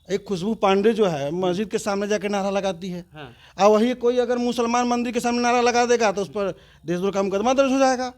एक खुशबू पांडे जो है मस्जिद के सामने जाके नारा लगाती है। हाँ। और वही कोई अगर मुसलमान मंदिर के सामने नारा लगा देगा तो उस पर देशद्रोह का मुकदमा दर्ज हो जाएगा।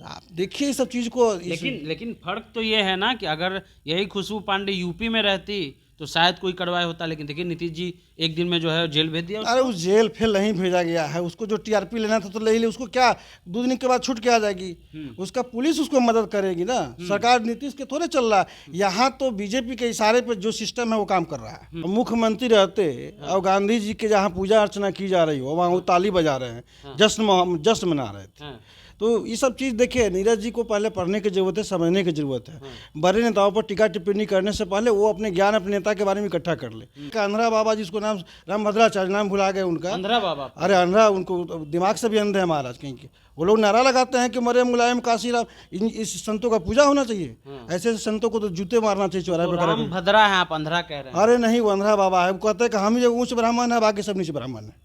आप देखिए सब चीज़ को। लेकिन फर्क तो ये है ना कि अगर यही खुशबू पांडे यूपी में रहती तो शायद कोई कार्रवाई होता, लेकिन देखिए नीतीश जी एक दिन में जो है जेल भेज दिया। अरे उस जेल फिर नहीं भेजा गया है, उसको जो टीआरपी लेना था तो ले ही ले, उसको क्या 2 दिन के बाद छूट के आ जाएगी। उसका पुलिस उसको मदद करेगी ना, सरकार नीतीश के थोड़े चल रहा है। यहाँ तो बीजेपी के इशारे पर जो सिस्टम है वो काम कर रहा है। मुख्यमंत्री रहते और गांधी जी के जहाँ पूजा अर्चना की जा रही हो वहाँ वो ताली बजा रहे हैं, जश्न मना रहे थे। तो ये सब चीज़ देखिए, नीरज जी को पहले पढ़ने की जरूरत है, समझने की जरूरत है। बड़े नेताओं पर टीका टिप्पणी करने से पहले वो अपने ज्ञान अपने नेता के बारे में इकट्ठा कर ले। अंधा बाबा जिसको नाम रामभद्राचार्य नाम भुला गए उनका, अंधा बाबा। अरे अंधा, उनको दिमाग से भी अंधे हैं महाराज कहीं के। वो लोग नारा लगाते हैं कि मरियम मुलायम काशीराम, इस संतों का पूजा होना चाहिए। ऐसे संतों को तो जूते मारना चाहिए चौराहे पर। रामभद्रा है, आप अंधा कह रहे हैं। अरे नहीं, वो अंधा बाबा है। वो कहते हैं कि हम जो उच्च ब्राह्मण है बाकी सब नीचे ब्राह्मण है।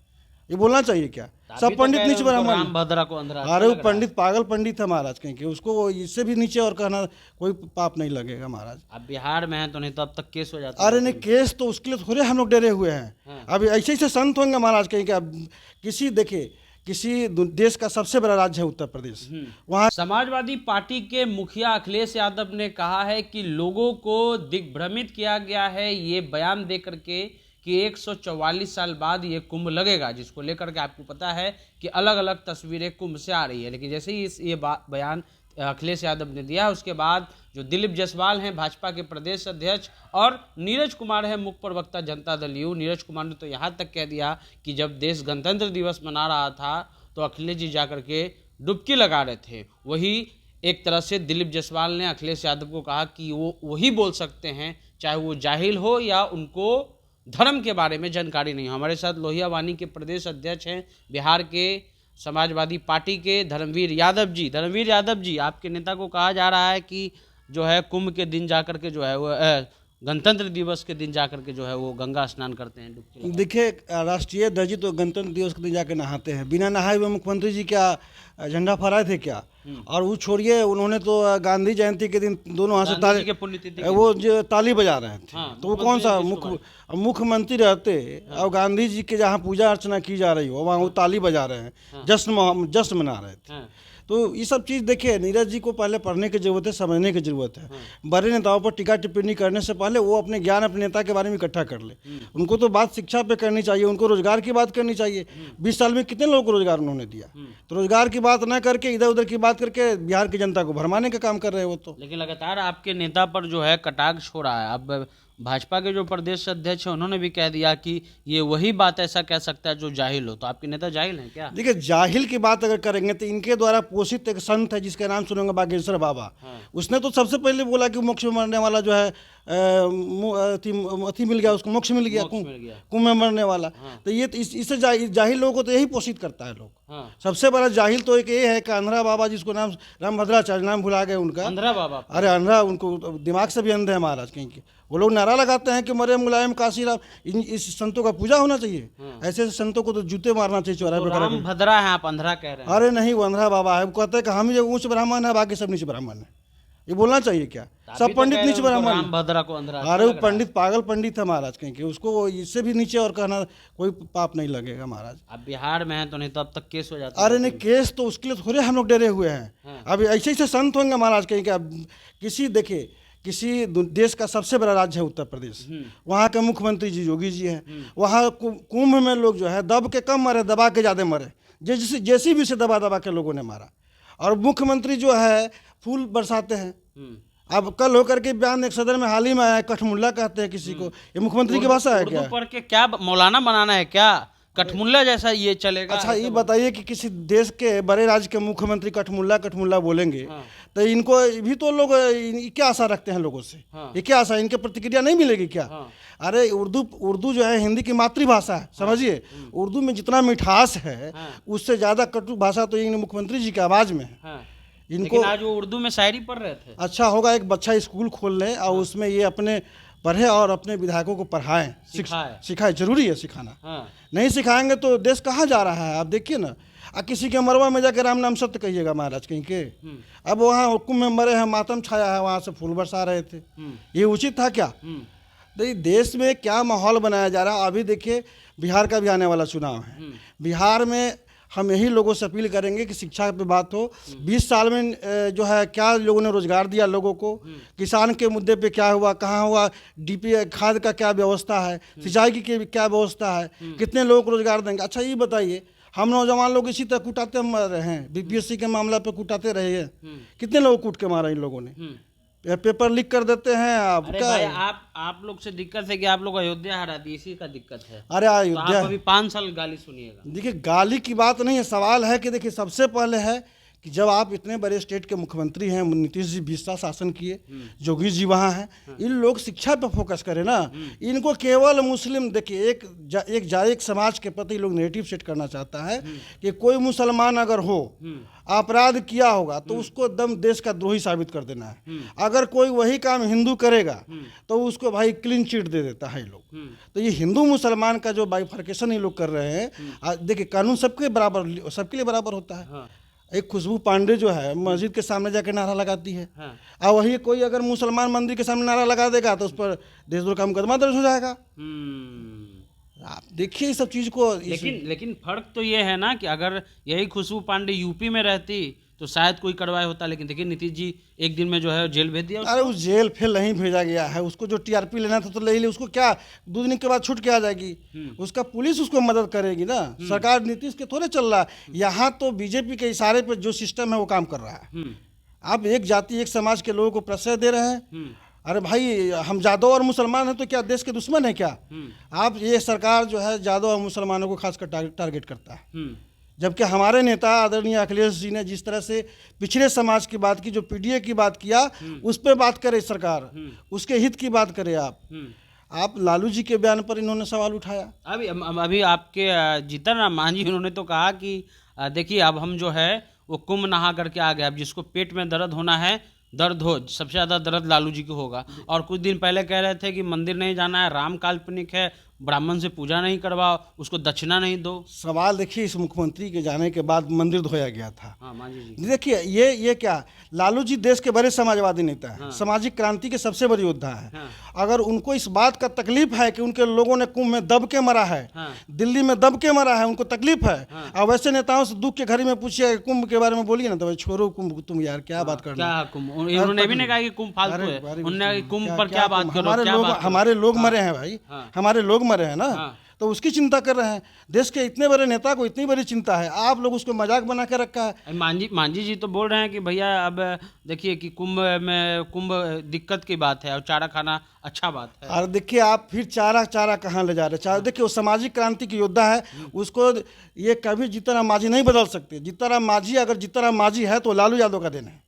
ये बोलना चाहिए क्या? सब पंडित नीचे ब्राह्मण। रामभद्रा को अंधा। अरे वो पंडित पागल पंडित है महाराज कहीं के, उसको इससे भी नीचे और कहना कोई पाप नहीं लगेगा महाराज। अब बिहार में है तो नहीं तो अब तक केस हो जाता। अरे नहीं, केस तो उसके लिए थोड़े हम लोग डरे हुए हैं। अब ऐसे ऐसे संत होंगे महाराज कहीं के। अब किसी देश का सबसे बड़ा राज्य है उत्तर प्रदेश, वहाँ समाजवादी पार्टी के मुखिया अखिलेश यादव ने कहा है कि लोगों को दिग्भ्रमित किया गया है ये बयान दे करके कि 144 साल बाद ये कुंभ लगेगा, जिसको लेकर के आपको पता है कि अलग अलग तस्वीरें कुंभ से आ रही है। लेकिन जैसे ही ये बयान अखिलेश यादव ने दिया, उसके बाद जो दिलीप जायसवाल हैं भाजपा के प्रदेश अध्यक्ष और नीरज कुमार है मुख्य प्रवक्ता जनता दल यू, नीरज कुमार ने तो यहाँ तक कह दिया कि जब देश गणतंत्र दिवस मना रहा था तो अखिलेश जी जाकर के डुबकी लगा रहे थे। वही एक तरह से दिलीप जायसवाल ने अखिलेश यादव को कहा कि वो वही बोल सकते हैं, चाहे वो जाहिल हो या उनको धर्म के बारे में जानकारी नहीं हो। हमारे साथ लोहिया वानी के प्रदेश अध्यक्ष हैं बिहार के समाजवादी पार्टी के धर्मवीर यादव जी। धर्मवीर यादव जी, आपके नेता को कहा जा रहा है कि जो है कुंभ के दिन जाकर के जो है वो गणतंत्र दिवस के दिन जाकर के जो है वो गंगा स्नान करते हैं, डुबकी। देखिए, राष्ट्रीय ध्वज तो गणतंत्र दिवस के दिन जाके नहाते हैं। बिना नहाए हुए मुख्यमंत्री जी क्या झंडा फहराए थे क्या? और वो छोड़िए, उन्होंने तो गांधी जयंती के दिन दोनों हाथ से वो जो ताली बजा रहे थे। तो वो कौन सा मुख्यमंत्री रहते और गांधी जी के जहाँ पूजा अर्चना की जा रही हो वहाँ वो ताली बजा रहे हैं, जश्न मना रहे थे। तो ये सब चीज़ देखिए, नीरज जी को पहले पढ़ने की जरूरत है, समझने की जरूरत है। बड़े नेताओं पर टीका टिप्पणी करने से पहले वो अपने ज्ञान अपने नेता के बारे में इकट्ठा कर ले। उनको तो बात शिक्षा पे करनी चाहिए, उनको रोजगार की बात करनी चाहिए। 20 साल में कितने लोगों को रोजगार उन्होंने दिया? तो रोजगार की बात ना करके इधर उधर की बात करके बिहार की जनता को भरमाने का काम कर रहे हैं वो तो। लेकिन लगातार आपके नेता पर जो है कटाक्ष हो रहा है। अब भाजपा के जो प्रदेश अध्यक्ष है उन्होंने भी कह दिया कि ये वही बात ऐसा कह सकता है जो जाहिल हो। तो आपके नेता जाहिल हैं क्या? देखिए, जाहिल की बात अगर करेंगे तो इनके द्वारा पोषित एक संत है जिसका नाम सुनेंगे, बागेश्वर बाबा। उसने तो सबसे पहले बोला कि मोक्ष में मरने वाला जो है अति मिल गया, उसको मोक्ष मिल गया, कुंभ में मरने वाला। तो ये इससे जाहिल लोगों को तो यही पोषित करता है लोग। सबसे बड़ा जाहिल तो एक ये है कि अंधा बाबा जिसको नाम रामभद्राचार्य नाम भुला गए उनका, अंधा बाबा। अरे अंधा, उनको दिमाग से भी अंधे हैं महाराज कहीं के। वो लोग नारा लगाते हैं कि मरियम मुलायम काशीराम, इस संतों का पूजा होना चाहिए। ऐसे संतों को तो जूते मारना चाहिए चौराहे पर। रामभद्रा है, आप अंधा कह रहे हैं। अरे नहीं, वो अंधा बाबा है। वो कहते हैं कि हम जो उच्च ब्राह्मण है बाकी सब नीचे ब्राह्मण है। ये बोलना चाहिए क्या? सब पंडित नीचे ब्राह्मण। रामभद्रा को अंधा। अरे वो पंडित पागल पंडित है महाराज कहीं के, उसको इससे भी नीचे और कहना कोई पाप नहीं लगेगा महाराज। अब बिहार में है तो नहीं तो अब तक केस हो जाता। अरे नहीं, केस तो उसके लिए थोड़े हम लोग डरे हुए हैं। अब ऐसे ऐसे संत होंगे महाराज कहीं के। अब किसी देश का सबसे बड़ा राज्य है उत्तर प्रदेश, वहाँ के मुख्यमंत्री जी योगी जी हैं। वहाँ कुंभ में लोग जो है दब के कम मरे, दबा के ज़्यादा मरे। जैसी भी से दबा के लोगों ने मारा। और मुख्यमंत्री जो है फूल बरसाते हैं। अब कल होकर के बयान एक सदन में हाल ही में आया, कठमुल्ला कहते हैं किसी को। ये मुख्यमंत्री की भाषा है क्या? पढ़ के क्या मौलाना बनाना है क्या? कठमुल्ला जैसा ये चलेगा? अच्छा, ये बताइए कि किसी देश के बड़े राज्य के मुख्यमंत्री कठमुल्ला बोलेंगे तो इनको भी तो लोग क्या आशा रखते हैं लोगों से? ये क्या आशा, इनके प्रतिक्रिया नहीं मिलेगी क्या? अरे उर्दू जो है हिंदी की मातृभाषा है, समझिए। उर्दू में जितना मिठास है उससे ज्यादा कटु भाषा तो इन मुख्यमंत्री जी की आवाज में है। इनको आज वो उर्दू में शायरी पढ़ रहे थे। अच्छा होगा एक बच्चा स्कूल खोल ले और उसमें ये अपने पढ़े और अपने विधायकों को पढ़ाएं, सिखाए। जरूरी है सिखाना। नहीं सिखाएंगे तो देश कहाँ जा रहा है? आप देखिए ना, किसी के मरवा में जाकर राम नाम सत्य कहिएगा महाराज कहीं के। अब वहाँ हुक्म में मरे हैं, मातम छाया है, वहाँ से फूल बरसा रहे थे। ये उचित था क्या? देखिए देश में क्या माहौल बनाया जा रहा है। अभी देखिए बिहार का भी आने वाला चुनाव है। बिहार में हम यही लोगों से अपील करेंगे कि शिक्षा पे बात हो। 20 साल में जो है क्या लोगों ने रोजगार दिया लोगों को, किसान के मुद्दे पे क्या हुआ, कहाँ हुआ, डीपी खाद का क्या व्यवस्था है, सिंचाई की क्या व्यवस्था है, कितने लोगों को रोजगार देंगे। अच्छा ये बताइए, हम नौजवान लोग इसी तरह कुटाते मर रहे हैं, बीपीएससी के मामला पे कुटाते रहे हैं, कितने लोग कूट के मारा इन लोगों ने। पेपर लीक कर देते हैं। आप अरे क्या भाई आप लोग से दिक्कत है कि आप लोग अयोध्या हरा दी, इसी का दिक्कत है। अरे तो अयोध्या आप अभी 5 साल गाली सुनिएगा। देखिए गाली की बात नहीं है, सवाल है कि देखिए सबसे पहले है कि जब आप इतने बड़े स्टेट के मुख्यमंत्री हैं, नीतीश जी 20 साल शासन किए, योगी जी वहाँ हैं, इन लोग शिक्षा पर फोकस करें ना। इनको केवल मुस्लिम देखिए एक जायक समाज के प्रति लोग नेगेटिव सेट करना चाहता है कि कोई मुसलमान अगर हो अपराध किया होगा तो उसको एकदम देश का द्रोही साबित कर देना है। अगर कोई वही काम हिंदू करेगा तो उसको भाई क्लीन चिट दे देता है लोग। तो ये हिंदू मुसलमान का जो बाइफर्केशन ये लोग कर रहे हैं, देखिए कानून सबके लिए बराबर होता है। एक खुशबू पांडे जो है मस्जिद के सामने जाके नारा लगाती है, और वही कोई अगर मुसलमान मंदिर के सामने नारा लगा देगा तो उस पर देशद्रोह का मुकदमा दर्ज हो जाएगा। आप देखिए इस सब चीज को। लेकिन फर्क तो ये है ना कि अगर यही खुशबू पांडे यूपी में रहती तो शायद कोई कार्रवाई होता, लेकिन देखिए नीतीश जी एक दिन में जो है जेल भेज दिया। अरे उस जेल फिर नहीं भेजा गया है, उसको जो टीआरपी लेना था तो ले ले, उसको क्या 2 दिन के बाद छूट के आ जाएगी। उसका पुलिस उसको मदद करेगी ना, सरकार नीतीश के थोड़े चल रहा है। यहाँ तो बीजेपी के इशारे पे जो सिस्टम है वो काम कर रहा है। आप एक जाति एक समाज के लोगों को प्रश्रय दे रहे हैं। अरे भाई हम जादव और मुसलमान हैं तो क्या देश के दुश्मन है क्या? आप ये सरकार जो है जादव और मुसलमानों को खासकर टारगेट करता है, जबकि हमारे नेता आदरणीय अखिलेश जी ने जिस तरह से पिछड़े समाज की बात की, जो पीडीए की बात किया, उस पर बात करे सरकार, उसके हित की बात करे। आप लालू जी के बयान पर इन्होंने सवाल उठाया। अभी आपके जीतन राम मांझी उन्होंने तो कहा कि देखिए अब हम जो है वो कुंभ नहा करके आ गए, अब जिसको पेट में दर्द होना है दर्द हो, सबसे ज़्यादा दर्द लालू जी को होगा। और कुछ दिन पहले कह रहे थे कि मंदिर नहीं जाना है, राम काल्पनिक है, ब्राह्मण से पूजा नहीं करवाओ, उसको दक्षिणा नहीं दो। सवाल देखिए इस मुख्यमंत्री के जाने के बाद मंदिर धोया गया था। हाँ मांझी जी देखिए ये क्या, लालू जी देश के बड़े समाजवादी नेता हैं। सामाजिक क्रांति के सबसे बड़े योद्धा हैं। अगर उनको इस बात का तकलीफ है कि उनके लोगों ने कुंभ में दब के मरा है, दिल्ली में दब के मरा है, उनको तकलीफ है, और वैसे नेताओं से दुख के घड़ी में पूछिए कुंभ के बारे में बोलिए ना तो भाई छोड़ो कुंभ, तुम यार क्या बात कर क्या कुंभ, उन्होंने भी नहीं कहा कि कुंभ फालतू है, उन्होंने कुंभ पर क्या बात करो। हमारे लोग मरे हैं भाई, हमारे लोग मरे हैं ना, तो उसकी चिंता कर रहे हैं। देश के इतने बड़े नेता को इतनी बड़ी चिंता है, आप लोग उसको मजाक बना के रखा है। मांझी जी तो बोल रहे हैं कि भैया अब देखिए कि कुंभ दिक्कत की बात है और चारा खाना अच्छा बात है। और देखिए आप फिर चारा कहाँ ले जा रहे हैं। देखिए वो सामाजिक क्रांति की योद्धा है, उसको ये कभी जीतन राम मांझी नहीं बदल सकते। जीतन राम मांझी अगर जीतन राम मांझी है तो लालू यादव का दिन है,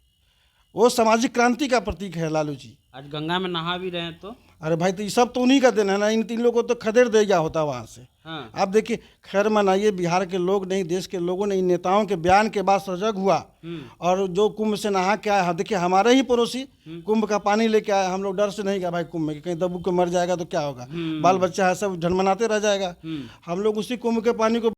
वो सामाजिक क्रांति का प्रतीक है लालू जी। आज गंगा में नहा भी रहे हैं तो अरे भाई तो ये सब तो उन्हीं का दिन है ना, इन 3 लोगों को तो खदेड़ दे गया होता वहाँ से। आप देखिए खैर मनाइए, बिहार के लोग नहीं देश के लोगों ने इन नेताओं के बयान के बाद सजग हुआ और जो कुंभ से नहा के आया। देखिए हमारे ही पड़ोसी कुंभ का पानी लेके आया, हम लोग डर से नहीं गए भाई कुंभ में, कहीं दबू के मर जाएगा तो क्या होगा, बाल बच्चा है सब झनमनाते रह जाएगा। हम लोग उसी कुंभ के पानी को